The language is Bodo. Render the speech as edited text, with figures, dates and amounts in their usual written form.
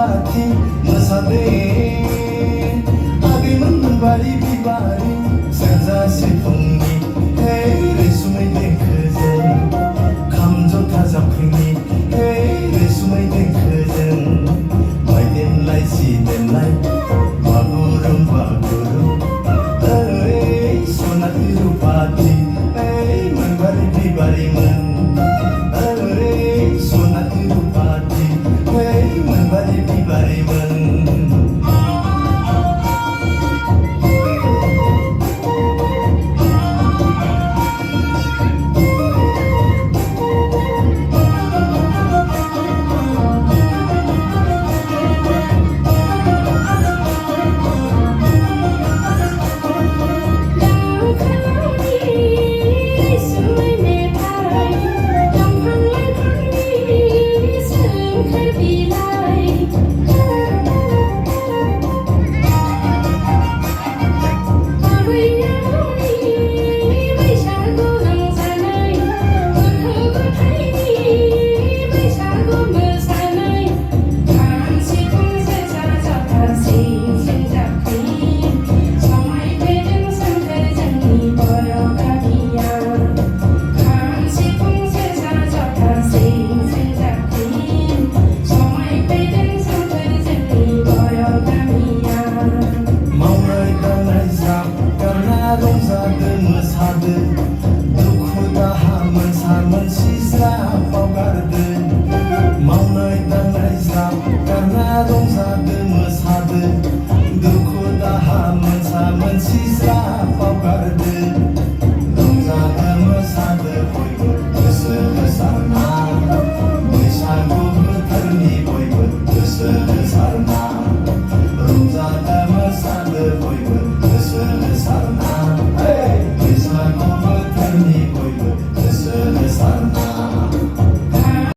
रुपाथि मोसादे आगैमोन बारि बिबारि सेरजा सिफुंनि हे रैसुमै देंखोजों खाम जथा जाबख्रिंनि हे रैसुमै देंखोजों माइदेन लाइसि देनलाय बागुरुम बागुरुम ओइ सनाथि रुपाथि ओइ मोनबारि बिबारिमोन सनाथि रुपाथि ओइ मोनबारि बिबारिमोन रंजादो मोसादो दुखु दाहा मोनसा मोनसि ज्राब बावगारदो मावनाय दांनाय ज्राब गारना रंजादो मोसादो दुखु दाहा मोनसा मोनसि ज्राब